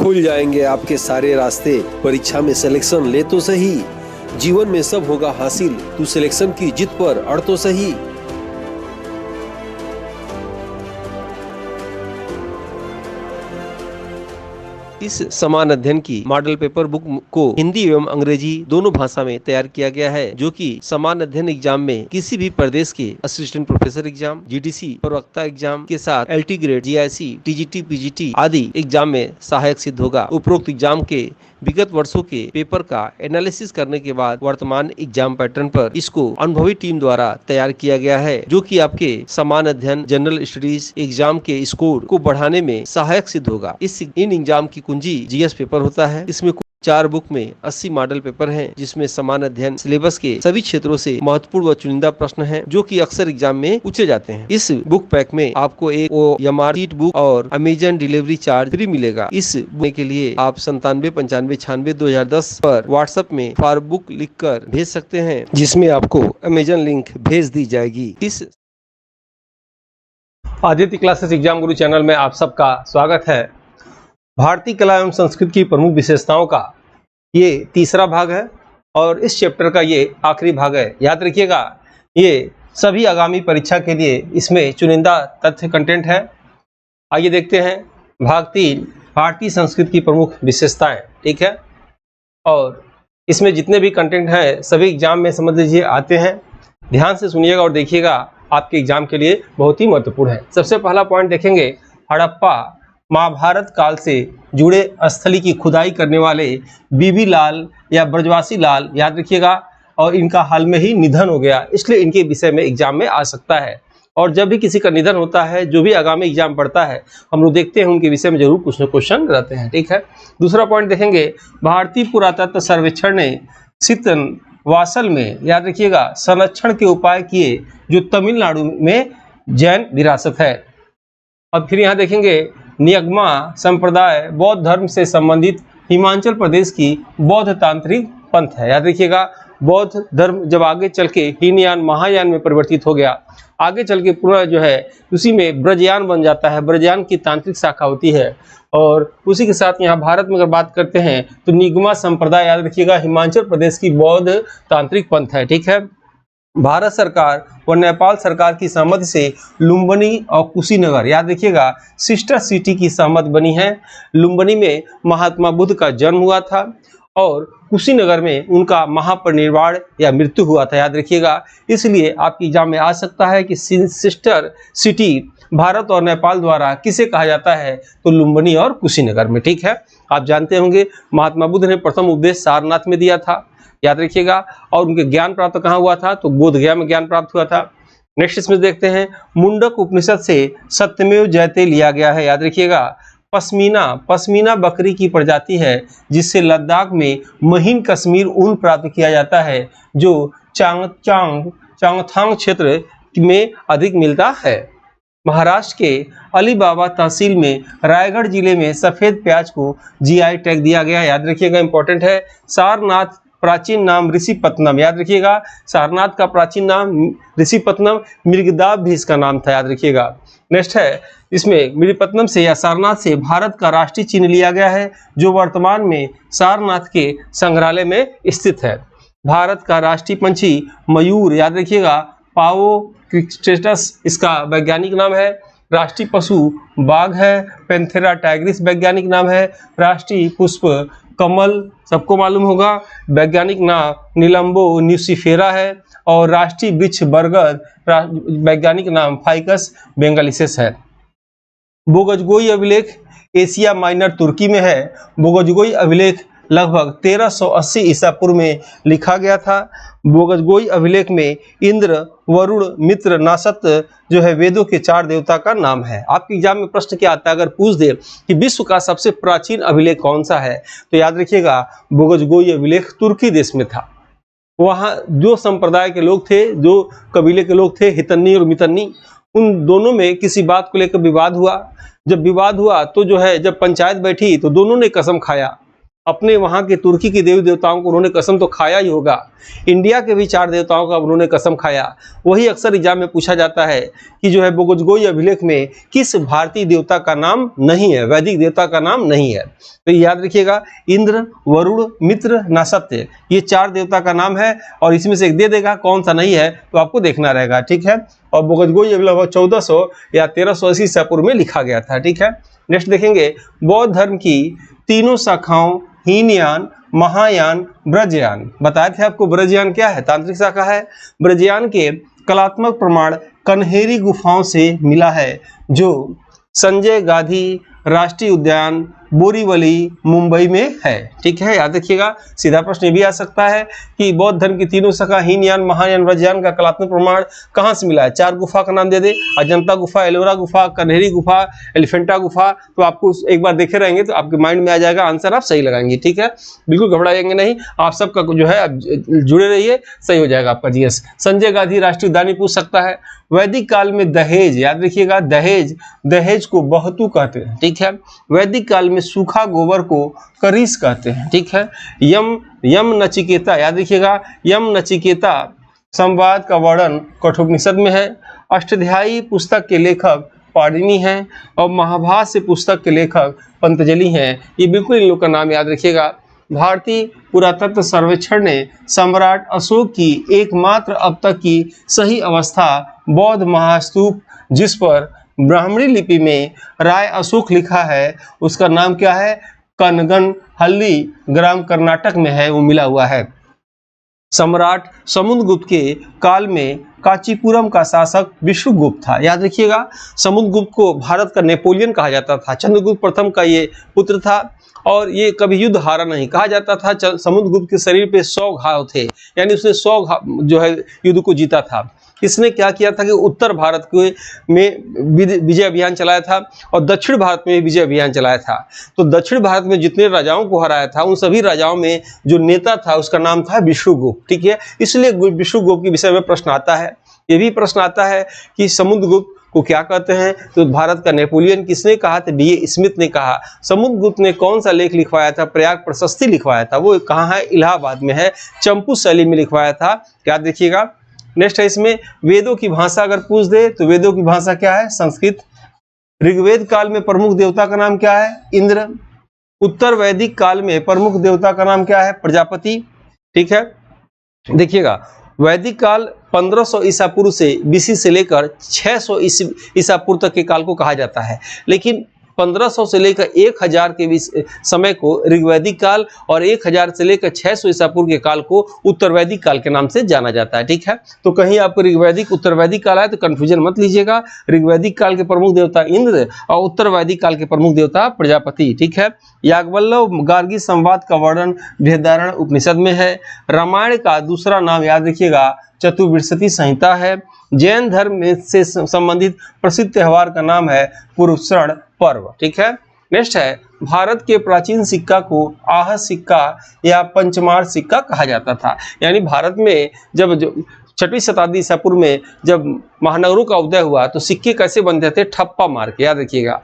खुल जाएंगे आपके सारे रास्ते। परीक्षा में सिलेक्शन ले तो सही, जीवन में सब होगा हासिल। तू सिलेक्शन की जिद पर अड़ तो सही। इस समान अध्ययन की मॉडल पेपर बुक को हिंदी एवं अंग्रेजी दोनों भाषा में तैयार किया गया है, जो कि समान अध्ययन एग्जाम में किसी भी प्रदेश के असिस्टेंट प्रोफेसर एग्जाम, जीडीसी, प्रवक्ता एग्जाम के साथ LT grade, GIC, TGT, PGT आदि एग्जाम में सहायक सिद्ध होगा। उपरोक्त एग्जाम के विगत वर्षों के पेपर का एनालिसिस करने के बाद वर्तमान एग्जाम पैटर्न पर इसको अनुभवी टीम द्वारा तैयार किया गया है, जो कि आपके समान अध्ययन जनरल स्टडीज एग्जाम के स्कोर को बढ़ाने में सहायक सिद्ध होगा। इन एग्जाम की कुंजी जीएस पेपर होता है। इसमें 4 बुक में 80 मॉडल पेपर हैं, जिसमें समान अध्ययन सिलेबस के सभी क्षेत्रों से महत्वपूर्ण व चुनिंदा प्रश्न हैं, जो कि अक्सर एग्जाम में पूछे जाते हैं। इस बुक पैक में आपको एक OMR शीट बुक और अमेजन डिलीवरी चार्ज फ्री मिलेगा। इस बुक के लिए आप 9795962010 पर व्हाट्सएप में फॉर बुक लिखकर भेज सकते हैं, जिसमें आपको अमेजन लिंक भेज दी जाएगी। इस आदित्य क्लासेस एग्जाम गुरु चैनल में आप सबका स्वागत है। भारतीय कला एवं संस्कृति की प्रमुख विशेषताओं का ये तीसरा भाग है और इस चैप्टर का ये आखिरी भाग है। याद रखिएगा, ये सभी आगामी परीक्षा के लिए इसमें चुनिंदा तथ्य कंटेंट है। आइए देखते हैं भाग 3, भारतीय संस्कृति की प्रमुख विशेषताएं। ठीक है, और इसमें जितने भी कंटेंट हैं सभी एग्जाम में समझ लीजिए आते हैं। ध्यान से सुनिएगा और देखिएगा, आपके एग्जाम के लिए बहुत ही महत्वपूर्ण है। सबसे पहला पॉइंट देखेंगे, हड़प्पा महाभारत काल से जुड़े स्थली की खुदाई करने वाले बीबी लाल या ब्रजवासी लाल, याद रखिएगा, और इनका हाल में ही निधन हो गया, इसलिए इनके विषय में एग्जाम में आ सकता है। और जब भी किसी का निधन होता है, जो भी आगामी एग्जाम पढ़ता है, हम लोग देखते हैं उनके विषय में जरूर कुछ न क्वेश्चन रहते हैं। ठीक है, दूसरा पॉइंट देखेंगे, भारतीय पुरातत्व सर्वेक्षण ने सितवासल में, याद रखिएगा, संरक्षण के उपाय किए, जो तमिलनाडु में जैन विरासत है। और फिर यहाँ देखेंगे, नियग्मा संप्रदाय बौद्ध धर्म से संबंधित हिमाचल प्रदेश की बौद्ध तांत्रिक पंथ है। याद रखिएगा, बौद्ध धर्म जब आगे चल के हीनयान महायान में परिवर्तित हो गया, आगे चल के पूरा जो है उसी में ब्रजयान बन जाता है, ब्रजयान की तांत्रिक शाखा होती है। और उसी के साथ यहाँ भारत में अगर बात करते हैं तो निगमा संप्रदाय, याद रखिएगा, हिमाचल प्रदेश की बौद्ध तांत्रिक पंथ है। ठीक है, भारत सरकार और नेपाल सरकार की सहमति से लुम्बिनी और कुशीनगर, याद रखिएगा, सिस्टर सिटी की सहमति बनी है। लुम्बिनी में महात्मा बुद्ध का जन्म हुआ था और कुशीनगर में उनका महापरिनिर्वाण या मृत्यु हुआ था, याद रखिएगा। इसलिए आपके एग्जाम में आ सकता है कि सिस्टर सिटी भारत और नेपाल द्वारा किसे कहा जाता है, तो लुम्बिनी और कुशीनगर में। ठीक है, आप जानते होंगे महात्मा बुद्ध ने प्रथम उपदेश सारनाथ में दिया था, याद रखिएगा, और उनके ज्ञान प्राप्त कहाँ हुआ था, तो बोधगया में ज्ञान प्राप्त हुआ था। नेक्स्ट इसमें देखते हैं, मुंडक उपनिषद से सत्यमेव जयते लिया गया है। याद रखिएगा, पश्मीना बकरी की प्रजाति है, जिससे लद्दाख में महीन कश्मीर ऊन प्राप्त किया जाता है, जो चांगथांग क्षेत्र में अधिक मिलता है। महाराष्ट्र के अलीबाबा तहसील में रायगढ़ जिले में सफेद प्याज को जीआई टैग दिया गया है। याद रखिएगा, इंपॉर्टेंट है। सारनाथ प्राचीन नाम ऋषिपत्तनम, याद रखिएगा, सारनाथ का प्राचीन नाम ऋषिपत्तनम, मृगदाब भी इसका नाम था, याद रखिएगा। नेक्स्ट है, इसमें मृगपत्तनम से या सारनाथ से भारत का राष्ट्रीय चिन्ह लिया गया है, जो वर्तमान में सारनाथ के संग्रहालय में स्थित है। भारत का राष्ट्रीय पंछी मयूर, याद रखिएगा, पाओ क्रिस्टेटस इसका वैज्ञानिक नाम है। राष्ट्रीय पशु बाघ है, पेंथेरा टाइग्रिस वैज्ञानिक नाम है। राष्ट्रीय पुष्प कमल, सबको मालूम होगा, वैज्ञानिक नाम निलंबो न्यूसिफेरा है। और राष्ट्रीय वृक्ष बरगद, वैज्ञानिक नाम फाइकस बेंगालिसेस है। बोगजगोई अभिलेख एशिया माइनर तुर्की में है। बोगजगोई अभिलेख लगभग 1380 ईसा पूर्व में लिखा गया था। बोगजगोई अभिलेख में इंद्र, वरुण, मित्र, नासत जो है वेदों के 4 देवता का नाम है। आपके एग्जाम में प्रश्न क्या आता है, अगर पूछ दे कि विश्व का सबसे प्राचीन अभिलेख कौन सा है, तो याद रखिएगा, बोगजगोई अभिलेख तुर्की देश में था। वहाँ जो संप्रदाय के लोग थे, जो कबीले के लोग थे, हितन्नी और मितन्नी, उन दोनों में किसी बात को लेकर विवाद हुआ। जब विवाद हुआ तो जो है, जब पंचायत बैठी तो दोनों ने कसम खाया अपने वहां के तुर्की के देवी देवताओं को उन्होंने कसम तो खाया ही होगा, इंडिया के भी 4 देवताओं का उन्होंने कसम खाया। वही अक्सर एग्जाम में पूछा जाता है कि जो है बोगोजगोई अभिलेख में किस भारतीय देवता का नाम नहीं है, वैदिक देवता का नाम नहीं है। तो याद रखिएगा, इंद्र, वरुण, मित्र, नासत्य, ये 4 देवता का नाम है और इसमें से एक दे देगा, कौन सा नहीं है तो आपको देखना रहेगा, ठीक है। और बोगोजगोई लगभग 1400 या 1380 ईसा पूर्व में लिखा गया था, ठीक है। नेक्स्ट देखेंगे, बौद्ध धर्म की तीनों शाखाओं हीनयान, महायान, ब्रजयान, बताए थे आपको ब्रजयान क्या है, तांत्रिक शाखा है। ब्रजयान के कलात्मक प्रमाण कन्हेरी गुफाओं से मिला है, जो संजय गांधी राष्ट्रीय उद्यान बोरीवली मुंबई में है, ठीक है। याद रखिएगा, सीधा प्रश्न ये भी आ सकता है कि बौद्ध धर्म की तीनों शाखा हीनयान, महायान, ब्रजयान का कलात्मक प्रमाण कहाँ से मिला है। 4 गुफा का नाम दे दे, अजंता गुफा, एलोरा गुफा, कन्हेरी गुफा, एलिफेंटा गुफा। तो आपको एक बार देखे रहेंगे तो आपके माइंड में आ जाएगा, आंसर आप सही लगाएंगे, ठीक है। बिल्कुल घबराएंगे नहीं, आप सबका जो है जुड़े रहिए, सही हो जाएगा आपका जीएस। संजय गांधी राष्ट्रीय उद्यान भी पूछ सकता है। वैदिक काल में दहेज, याद रखिएगा, दहेज को बहतू कहते हैं, ठीक है। वैदिक काल में सूखा गोबर को करीस कहते हैं, ठीक है। यम नचिकेता, याद रखिएगा, यम नचिकेता संवाद का वर्णन कठोपनिषद में है। अष्टाध्यायी पुस्तक के लेखक पाणिनि हैं और महाभाष्य पुस्तक के लेखक पतंजलि हैं। ये बिल्कुल इन लोग का नाम याद रखिएगा। भारतीय पुरातत्व सर्वेक्षण ने सम्राट अशोक की एकमात्र अब तक की सही अवस्था बौद्ध महास्तूप, जिस पर ब्राह्मणी लिपि में राय अशोक लिखा है, उसका नाम क्या है, कनगन हल्ली ग्राम कर्नाटक में है, वो मिला हुआ है। सम्राट समुद्रगुप्त के काल में कांचीपुरम का शासक विष्णुगुप्त था। याद रखिएगा, समुद्रगुप्त को भारत का नेपोलियन कहा जाता था। चंद्रगुप्त प्रथम का ये पुत्र था और ये कभी युद्ध हारा नहीं। कहा जाता था समुद्रगुप्त के शरीर पे 100 घाव थे, यानी उसने 100 जो है युद्ध को जीता था। इसने क्या किया था कि उत्तर भारत में विजय अभियान चलाया था और दक्षिण भारत में विजय अभियान चलाया था। तो दक्षिण भारत में जितने राजाओं को हराया था, उन सभी राजाओं में जो नेता था उसका नाम था विष्णुगुप्त, ठीक है। इसलिए विष्णुगुप्त के विषय में प्रश्न आता है। ये भी प्रश्न आता है कि समुद्रगुप्त को क्या कहते हैं, तो भारत का नेपोलियन किसने कहा, तो B.A. स्मिथ ने कहा। समुद्रगुप्त ने कौन सा लेख लिखवाया था, प्रयाग प्रशस्ति लिखवाया था, वो कहाँ है, इलाहाबाद में है, चंपू शैली में लिखवाया था, याद रखिएगा। नेक्स्ट है इसमें वेदों की भाषा अगर पूछ दे तो वेदों की भाषा क्या है, संस्कृत। ऋग्वेद काल में प्रमुख देवता का नाम क्या है, इंद्र। उत्तर वैदिक काल में प्रमुख देवता का नाम क्या है, प्रजापति, ठीक है। देखिएगा, वैदिक काल 1500 ईसा पूर्व से BC से लेकर 600 ईसा पूर्व तक के काल को कहा जाता है, लेकिन 1500 से लेकर 1000 के बीच समय को ऋग्वैदिक काल और 1000 से लेकर 600 ईसा पूर्व के काल को उत्तरवैदिक काल के नाम से जाना जाता है, ठीक है। तो कहीं आपको ऋग्वैदिक उत्तरवैदिक काल आए तो कंफ्यूजन मत लीजिएगा। ऋग्वैदिक काल के प्रमुख देवता इंद्र और उत्तरवैदिक काल के प्रमुख देवता प्रजापति, ठीक है। याज्ञवल्क्य गार्गी संवाद का वर्णन बृहदारण्य उपनिषद में है। रामायण का दूसरा नाम याद रखिएगा चतुर्विंशति संहिता है। जैन धर्म से संबंधित प्रसिद्ध त्योहार का नाम है पुरुषरण पर्व, ठीक है। नेक्स्ट है, भारत के प्राचीन सिक्का को आहत सिक्का या पंचमार सिक्का कहा जाता था। यानी भारत में जब 6वीं शताब्दी ईसा पूर्व में जब महानगरों का उदय हुआ तो सिक्के कैसे बनते थे, ठप्पा मार के, याद रखिएगा।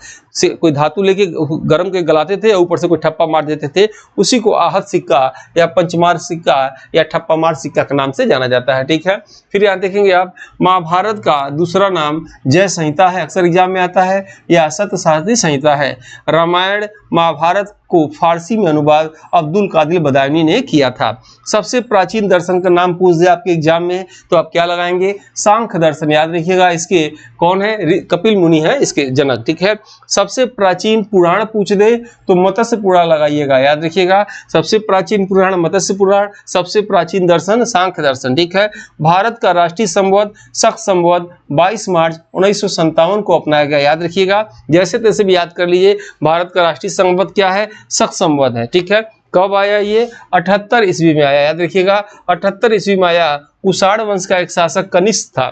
कोई धातु लेके गर्म के गलाते थे और ऊपर से कोई ठप्पा मार देते थे, उसी को आहत सिक्का या पंचमार सिक्का या ठप्पा मार सिक्का के नाम से जाना जाता है, ठीक है। फिर यहाँ देखेंगे आप, महाभारत का दूसरा नाम जय संहिता है, अक्सर एग्जाम में आता है, या सत्यसारथी संहिता है। रामायण महाभारत को फारसी में अनुवाद अब्दुल कादिर बदायूनी ने किया था। सबसे प्राचीन दर्शन का नाम पूछ दे आपके एग्जाम में तो आप क्या लगाएंगे, सांख्य दर्शन, याद रखिएगा। इसके कौन है, कपिल मुनि है इसके जनक, ठीक है। सबसे प्राचीन पुराण पूछ दे तो मत्स्य पुराण लगाइएगा, याद रखिएगा। सबसे प्राचीन पुराण मत्स्य पुराण, सबसे प्राचीन दर्शन सांख्य दर्शन, ठीक है। भारत का राष्ट्रीय संवत शक संवत 22 मार्च 1957 को अपनाया गया, याद रखिएगा। जैसे तैसे भी याद कर लीजिए, भारत का राष्ट्रीय संवत क्या है, शक संवत है, ठीक है। कब आया ये, 78 ईस्वी में आया, याद रखिएगा। 78 ईस्वी में आया। कुषाण वंश का एक शासक कनिष्क था,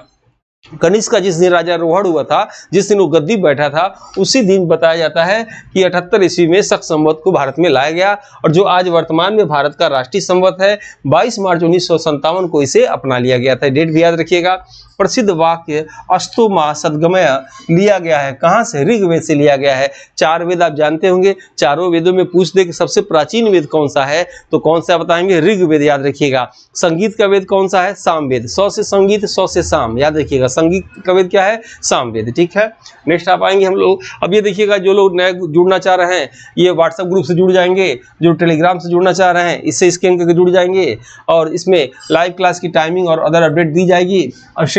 कनिष्क का जिस दिन राजारोहण हुआ था, जिस दिन वो गद्दी बैठा था, उसी दिन बताया जाता है कि 78 ईस्वी में शक संवत को भारत में लाया गया और जो आज वर्तमान में भारत का राष्ट्रीय संवत है 22 मार्च 1957 को इसे अपना लिया गया था। डेट भी याद रखिएगा। प्रसिद्ध वाक्य अस्तु मा सद्गमय लिया गया है कहाँ से? ऋग्वेद से लिया गया है। 4 वेद आप जानते होंगे, चारों वेदों में पूछ दे कि सबसे प्राचीन वेद कौन सा है, तो कौन सा बताएंगे? ऋग्वेद याद रखिएगा। संगीत का वेद कौन सा है? सामवेद। 100 से संगीत, 100 से साम, याद रखिएगा। संगीत का वेद क्या है? सामवेद। ठीक है, नेक्स्ट आप आएंगे हम लोग। अब ये देखिएगा, जो लोग नए जुड़ना चाह रहे हैं ये व्हाट्सएप ग्रुप से जुड़ जाएंगे, जो टेलीग्राम से जुड़ना चाह रहे हैं इससे स्कैन करके जुड़ जाएंगे और इसमें लाइव क्लास की टाइमिंग और अदर अपडेट दी जाएगी।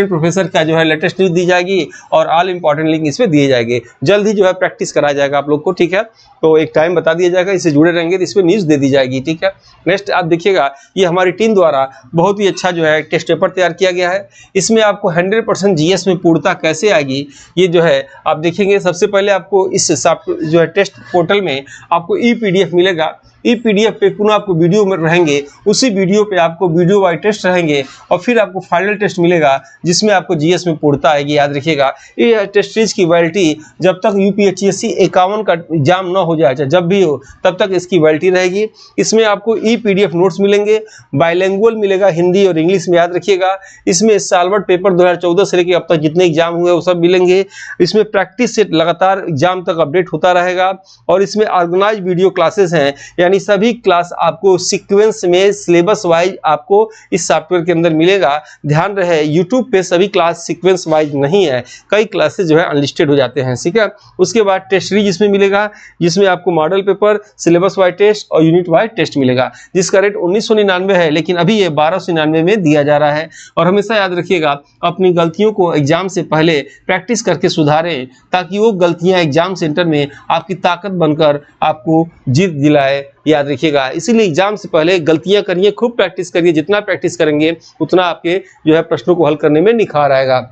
प्रोफेसर का जो है लेटेस्ट न्यूज दी जाएगी और ऑल इंपॉर्टेंट लिंक इसमें दिए जाएंगे। जल्द ही जो है प्रैक्टिस कराया जाएगा आप लोग को। ठीक है, तो एक टाइम बता दिया जाएगा, इससे जुड़े रहेंगे तो इसमें न्यूज दे दी जाएगी। ठीक है, नेक्स्ट आप देखिएगा, ये हमारी टीम द्वारा बहुत ही अच्छा जो है टेस्ट पेपर तैयार किया गया है। इसमें आपको 100% जीएस में पूर्णता कैसे आएगी ये जो है आप देखेंगे। सबसे पहले आपको इस जो है टेस्ट पोर्टल में आपको ई-पीडीएफ मिलेगा। ई-पीडीएफ पे पुनः आपको वीडियो में रहेंगे, उसी वीडियो पे आपको वीडियो वाइज टेस्ट रहेंगे और फिर आपको फाइनल टेस्ट मिलेगा जिसमें आपको जीएस में पूर्णता आएगी। याद रखिएगा, ये टेस्ट सीरीज की वैलिडिटी जब तक यूपीएससी 51 का एग्जाम न हो जाए, जब भी हो तब तक इसकी वैलिडिटी रहेगी। इसमें आपको ई-पीडीएफ नोट्स मिलेंगे, बाइलिंगुअल मिलेगा, हिंदी और इंग्लिश में। याद रखिएगा, इसमें सालवर्ड पेपर 2014 से लेकर अब तक जितने एग्जाम हुए वो सब मिलेंगे। इसमें प्रैक्टिस से लगातार एग्जाम तक अपडेट होता रहेगा और इसमें ऑर्गेनाइज वीडियो क्लासेस हैं, यानी सभी क्लास आपको सीक्वेंस में सिलेबस वाइज आपको इस सॉफ्टवेयर के अंदर मिलेगा। ध्यान रहे, यूट्यूब पे सभी क्लास सीक्वेंस वाइज नहीं है, कई क्लासेस जो है अनलिस्टेड हो जाते हैं। ठीक है, उसके बाद टेस्ट सीरीज इसमें मिलेगा जिसमें आपको model paper, syllabus wise test और यूनिट वाइज टेस्ट मिलेगा, जिसका रेट 1999 है, लेकिन अभी ये 1299 में दिया जा रहा है। और हमेशा याद रखिएगा, अपनी गलतियों को एग्जाम से पहले प्रैक्टिस करके सुधारें ताकि वो गलतियां एग्जाम सेंटर में आपकी ताकत बनकर आपको जीत दिलाए। याद रखिएगा, इसीलिए एग्जाम से पहले गलतियां करिए, खूब प्रैक्टिस करिए। जितना प्रैक्टिस करेंगे उतना आपके जो है प्रश्नों को हल करने में निखार आएगा।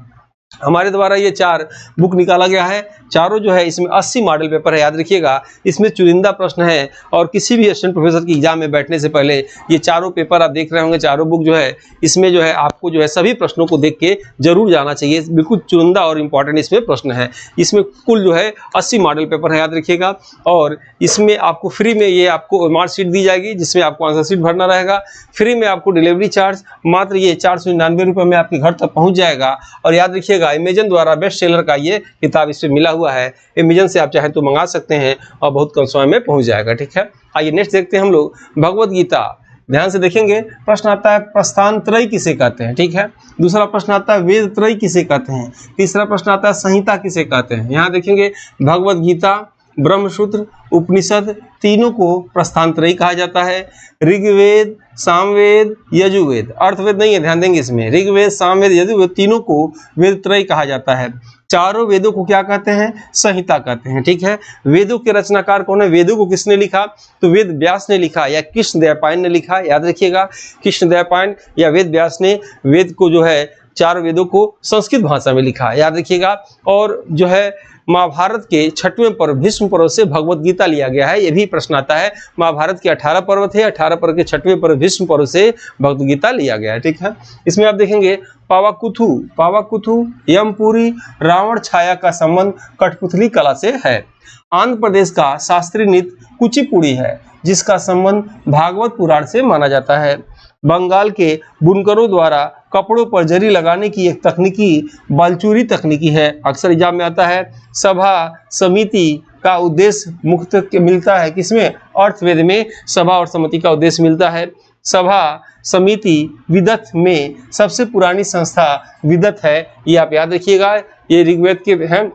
हमारे द्वारा ये 4 बुक निकाला गया है, चारों जो है इसमें 80 मॉडल पेपर है। याद रखिएगा, इसमें चुनिंदा प्रश्न है और किसी भी असिस्टेंट प्रोफेसर की एग्जाम में बैठने से पहले ये चारों पेपर आप देख रहे होंगे, चारों बुक जो है इसमें जो है आपको जो है सभी प्रश्नों को देख के जरूर जाना चाहिए। बिल्कुल चुनिंदा और इंपॉर्टेंट इसमें प्रश्न है। इसमें कुल जो है 80 मॉडल पेपर है, याद रखिएगा। और इसमें आपको फ्री में ये आपको मार्कशीट दी जाएगी जिसमें आपको आंसर शीट भरना रहेगा। फ्री में आपको डिलीवरी चार्ज मात्र ये 499 रुपये में आपके घर तक पहुँच जाएगा। और याद रखिएगा, अमेजन द्वारा बेस्ट सेलर का ये किताब इसमें मिला हुआ है। अमेजन से आप चाहें तो मंगा सकते हैं और बहुत कम समय में पहुंच जाएगा। ठीक है, आइए नेक्स्ट देखते हैं हम लोग भगवत गीता। ध्यान से देखेंगे, प्रश्न आता है प्रस्थान त्रय किसे कहते हैं। ठीक है, दूसरा प्रश्न आता है वेद त्रय किसे कहते हैं, तीसरा प्रश्न आता है संहिता किसे कहते हैं। यहाँ देखेंगे, भगवत गीता, ब्रह्मसूत्र, उपनिषद, तीनों को प्रस्थान त्रयी कहा जाता है। ऋग्वेद, सामवेद, यजुर्वेद, अर्थवेद नहीं है, ध्यान देंगे इसमें। ऋग्वेद, सामवेद, यजुर्वेद तीनों को वेद त्रयी कहा जाता है। चारों वेदों को क्या कहते हैं? संहिता कहते हैं। ठीक है, वेदों के रचनाकार कौन है? वेदों को किसने लिखा? तो वेद व्यास ने लिखा या कृष्णद्वैपायन ने लिखा। याद रखिएगा, कृष्णद्वैपायन या वेद व्यास ने वेद को जो है 4 वेदों को संस्कृत भाषा में लिखा। याद रखिएगा, और जो है महाभारत के 6वें पर्व भीष्म पर्व से भगवत गीता लिया गया है। यह भी प्रश्न आता है, महाभारत के 18 पर्व थे, 18 पर्व के 6वें पर्व भीष्म पर्व से भगवत गीता लिया गया है। ठीक है, इसमें आप देखेंगे पावाकुथु, यमपुरी, रावण छाया का संबंध कठपुतली कला से है। आंध्र प्रदेश का शास्त्रीय नृत्य कुचिपुड़ी है जिसका संबंध भागवत पुराण से माना जाता है। बंगाल के बुनकरों द्वारा कपड़ों पर जरी लगाने की एक तकनीकी बालचूरी तकनीकी है, अक्सर एग्जाम में आता है। सभा समिति का उद्देश्य मुख्य मिलता है किसमें? अर्थवेद में सभा और समिति का उद्देश्य मिलता है। सभा समिति विदथ में सबसे पुरानी संस्था विदथ है, ये आप याद रखिएगा। ये ऋग्वेद के हैं।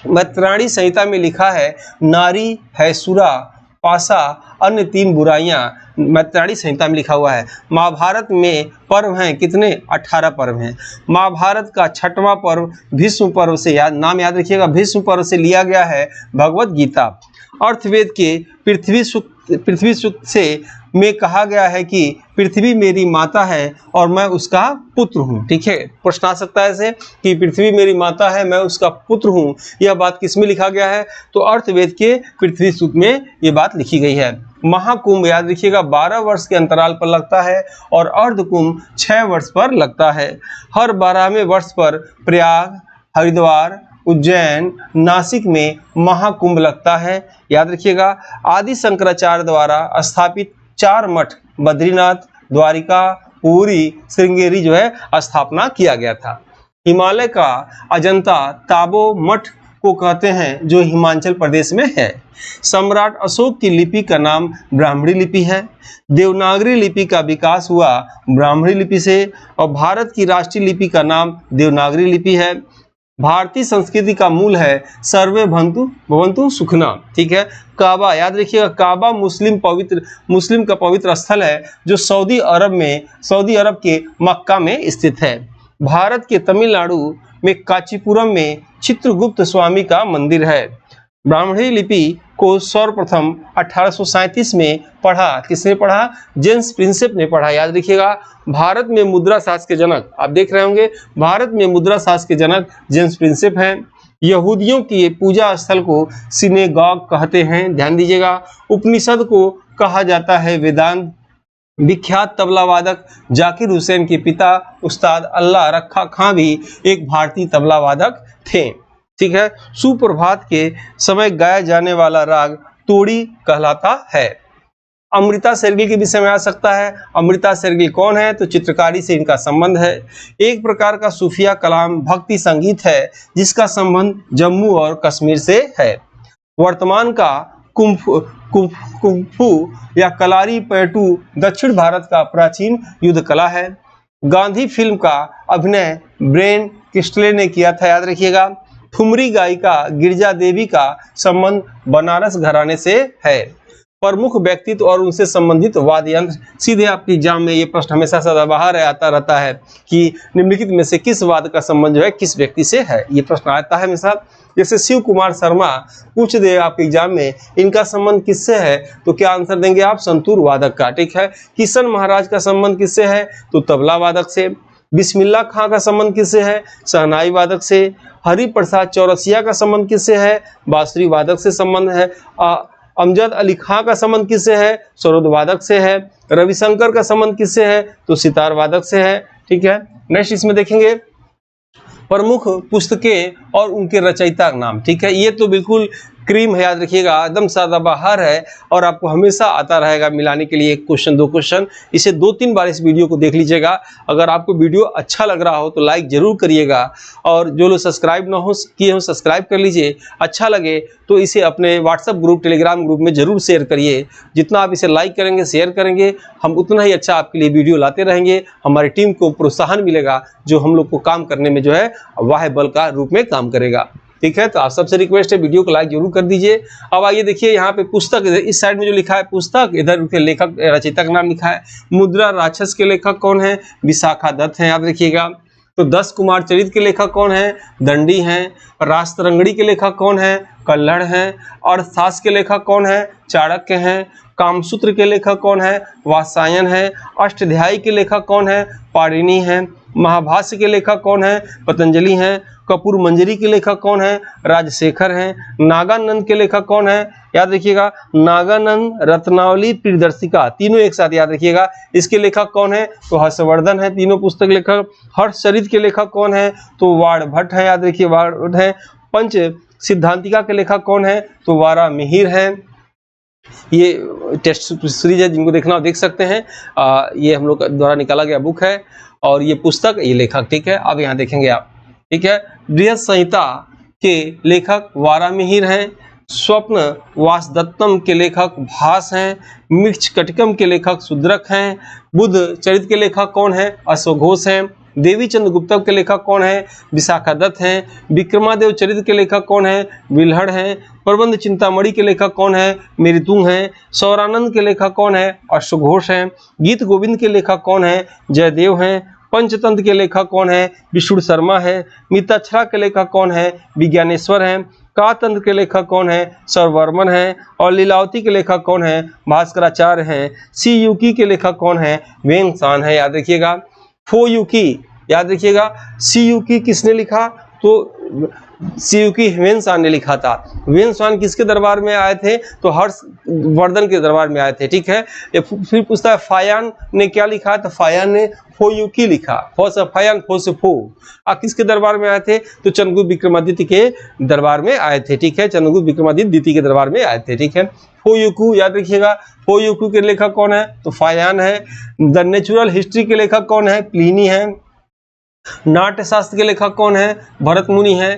मैत्राणी संहिता में लिखा है, नारी है सुरा, पासा, अन्य 3 बुराइयां मैत्राणी संहिता में लिखा हुआ है। महाभारत में पर्व हैं कितने? 18 पर्व हैं। महाभारत का 6वां पर्व भीष्म पर्व से नाम याद रखिएगा, भीष्म पर्व से लिया गया है भगवत गीता। अर्थवेद के पृथ्वी पृथ्वी सूक्त से में कहा गया है कि पृथ्वी मेरी माता है और मैं उसका पुत्र हूँ। ठीक है, प्रश्न आ सकता है ऐसे कि पृथ्वी मेरी माता है, मैं उसका पुत्र हूँ। यह बात किसमें लिखा गया है? तो अर्थवेद के पृथ्वी सूक्त में ये बात लिखी गई है। महाकुंभ याद रखिएगा 12 वर्ष के अंतराल पर लगता है और अर्धकुंभ 6 वर्ष पर लगता है। हर 12वें वर्ष पर प्रयाग, हरिद्वार, उज्जैन, नासिक में महाकुंभ लगता है। याद रखिएगा आदि शंकराचार्य द्वारा स्थापित 4 मठ बद्रीनाथ, द्वारिका, पुरी, श्रृंगेरी जो है स्थापना किया गया था। हिमालय का अजंता ताबो मठ को कहते हैं जो हिमाचल प्रदेश में है। सम्राट अशोक की लिपि का नाम ब्राह्मणी लिपि है। देवनागरी लिपि का विकास हुआ ब्राह्मणी लिपि से और भारत की राष्ट्रीय लिपि का नाम देवनागरी लिपि है। भारतीय संस्कृति का मूल है सर्वे भवन्तु सुखना। ठीक है, काबा याद रखिएगा, काबा मुस्लिम का पवित्र स्थल है जो सऊदी अरब के मक्का में स्थित है। भारत के तमिलनाडु में कांचीपुरम में चित्रगुप्त स्वामी का मंदिर है। ब्राह्मणी लिपि को सर्वप्रथम 1837 में पढ़ा। किसने पढ़ा? जेम्स प्रिंसेप ने पढ़ा। याद रखिएगा भारत में मुद्रा शास्त्र के जनक, आप देख रहे होंगे, भारत में मुद्रा शास्त्र के जनक जेम्स प्रिंसेप हैं। यहूदियों की पूजा स्थल को सिनेगॉग कहते हैं, ध्यान दीजिएगा। उपनिषद को कहा जाता है वेदांत। विख्यात तबला वादक जाकिर हुसैन के पिता उस्ताद अल्लाह रखा खां भी एक भारतीय तबला वादक थे। ठीक है, सुप्रभात के समय गाया जाने वाला राग तोड़ी कहलाता है। अमृता शेरगिल के विषय में आ सकता है। अमृता शेरगिल कौन है? तो चित्रकारी से इनका संबंध है। एक प्रकार का सूफिया कलाम भक्ति संगीत है जिसका संबंध जम्मू और कश्मीर से है। वर्तमान का कुंफू या कलारी पैटू दक्षिण भारत का प्राचीन युद्ध कला है। गांधी फिल्म का अभिनय ब्रेन किस्टले ने किया था। याद रखिएगा ठुमरी गायिका गिरजा देवी का संबंध बनारस घराने से है। प्रमुख व्यक्तित्व और उनसे संबंधित वाद्य यंत्र। सीधे आपके एग्जाम में ये प्रश्न हमेशा सदाबहार आता रहता है कि निम्नलिखित में से किस वाद्य का संबंध जो है किस व्यक्ति से है। ये प्रश्न आता है हमेशा। जैसे शिव कुमार शर्मा पूछ दे आपके एग्जाम में इनका संबंध किससे है, तो क्या आंसर देंगे आप? संतूर वादक का। ठीक है, किशन महाराज का संबंध किससे है? तो तबला वादक से। बिस्मिल्लाह खां का संबंध किससे है? शहनाई वादक से। हरि प्रसाद चौरसिया का संबंध किससे है? बांसुरी वादक से संबंध है। अमजद अली खां का संबंध किससे है? सरोद वादक से है। रविशंकर का संबंध किससे है? तो सितार वादक से है। ठीक है, नेक्स्ट इसमें देखेंगे प्रमुख पुस्तकें और उनके रचयिता का नाम। ठीक है, ये तो बिल्कुल क्रीम है, याद रखिएगा एकदम सदाबहार है और आपको हमेशा आता रहेगा मिलाने के लिए एक क्वेश्चन 2 क्वेश्चन। इसे 2-3 बार इस वीडियो को देख लीजिएगा। अगर आपको वीडियो अच्छा लग रहा हो तो लाइक जरूर करिएगा और जो लोग सब्सक्राइब ना हो किए हो सब्सक्राइब कर लीजिए। अच्छा लगे तो इसे अपने व्हाट्सएप ग्रुप टेलीग्राम ग्रुप में जरूर शेयर करिए। जितना आप इसे लाइक करेंगे शेयर करेंगे हम उतना ही अच्छा आपके लिए वीडियो लाते रहेंगे। हमारी टीम को प्रोत्साहन मिलेगा जो हम लोग को काम करने में जो है वाह बल का रूप में काम करेगा। ठीक है, तो आप सबसे रिक्वेस्ट है वीडियो को लाइक जरूर कर दीजिए। अब आइए देखिए यहाँ पे पुस्तक इस साइड में जो लिखा है पुस्तक, इधर के लेखक रचयिता का नाम लिखा है। मुद्रा राक्षस के लेखक कौन है? विशाखा दत्त है, याद रखिएगा। तो 10 कुमार चरित के लेखक कौन है? दंडी हैं। रास्तरंगड़ी के लेखक कौन है? कल्हड़ हैं। अर्थशास्त्र के लेखक कौन है? चाणक्य हैं। कामसूत्र के लेखक कौन है? वात्सायन है। अष्टाध्यायी के लेखक कौन है? पाणिनि हैं। महाभाष्य के लेखक कौन है? पतंजलि हैं। कपूर मंजरी के लेखक कौन है? राजशेखर हैं। नागानंद के लेखक कौन है? याद रखिएगा नागानंद रत्नावली प्रियदर्शिका, तीनों एक साथ याद रखिएगा। इसके लेखक कौन है? तो हर्षवर्धन है, तीनों पुस्तक लेखक। हर्षचरित के लेखक कौन है? तो वाड़ भट्ट है, याद रखिए वाड़ भट्ट है। पंच सिद्धांतिका के लेखक कौन है? तो वारा मिहिर है। ये टेस्ट सीरीज है, जिनको देखना देख सकते हैं। ये हम लोग द्वारा निकाला गया बुक है और ये पुस्तक ये लेखक। ठीक है, अब यहाँ देखेंगे आप। ठीक है, बृहद संहिता के लेखक वारा मिहिर हैं। स्वप्न वासदत्तम के लेखक भास हैं। मृक्ष कटिकम के लेखक शूद्रक हैं। बुद्ध चरित के लेखक कौन है? अश्वघोष हैं। देवी चंद्र गुप्तम के लेखक कौन है? विशाखा दत्त हैं। विक्रमादेव चरित्र के लेखक कौन है? विल्हड़ हैं। प्रबंध चिंतामणि के लेखक कौन है? मेरुतुंग हैं। सौरानंद के लेखक कौन है? अश्वघोष हैं। गीत गोविंद के लेखक कौन है? जयदेव हैं। पंचतंत्र के लेखक कौन है? विष्णु शर्मा है। मिताक्षरा के लेखक कौन है? विज्ञानेश्वर हैं। का तंत्र के लेखक कौन है? सर्ववर्मन है। और लीलावती के लेखक कौन है? भास्कराचार्य हैं। सी युकी के लेखक कौन है? वेंगसान है, याद रखिएगा। फो युकी याद रखिएगा। सी युकी किसने लिखा? तो सीयुकी ह्वेनसान ने लिखा था। ह्वेनसान किसके दरबार में आए थे? तो हर्षवर्धन के दरबार में आए थे, ठीक है। फिर पूछता है फायान ने क्या लिखा? तो फायान ने फोयुकी लिखा, फो से फायान, फो से फो। किसके दरबार में आए थे? तो चंद्रगुप्त विक्रमादित्य के दरबार में आए थे, ठीक है। चंद्रगुप्त विक्रमादित्य द्वितीय के दरबार में आए थे, ठीक है। फोयुकू याद रखिएगा। फोयुकू के लेखक कौन है? तो फायान है। द नेचुरल हिस्ट्री के लेखक कौन है? प्लिनी है। नाट्यशास्त्र के लेखक कौन है? भरत मुनि है।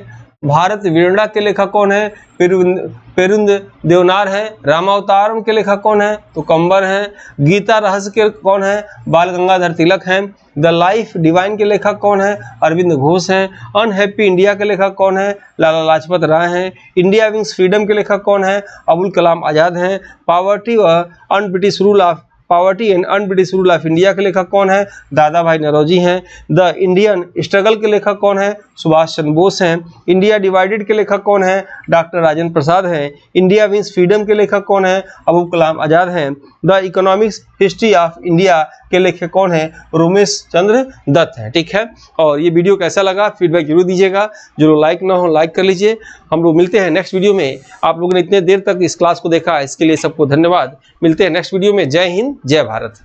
भारत वीरणा के लेखक कौन है? पेरुंद देवनार है। रामावतारम के लेखक कौन है? तो कंबर है। गीता रहस्य के कौन है? बाल गंगाधर तिलक हैं। द लाइफ डिवाइन के लेखक कौन है? अरविंद घोष हैं। अनहैप्पी इंडिया के लेखक कौन है? लाला लाजपत राय हैं। इंडिया विंग्स फ्रीडम के लेखक कौन है? अबुल कलाम आजाद हैं। Poverty and un-British rule of India के लेखक कौन है? दादा भाई नौरोजी हैं। द इंडियन स्ट्रगल के लेखक कौन है? सुभाष चंद्र बोस हैं। इंडिया डिवाइडेड के लेखक कौन है? डॉक्टर राजेंद्र प्रसाद हैं। इंडिया विंस फ्रीडम के लेखक कौन है? अबुल कलाम आजाद हैं। The economics history of India के लेखक कौन है? रोमेश चंद्र दत्त है, ठीक है। और ये वीडियो कैसा लगा फीडबैक जरूर दीजिएगा। जो लाइक ना हो लाइक कर लीजिए। हम लोग मिलते हैं नेक्स्ट वीडियो में। आप लोगों ने इतने देर तक इस क्लास को देखा, इसके लिए सबको धन्यवाद। मिलते हैं नेक्स्ट वीडियो में। जय हिंद, जय भारत।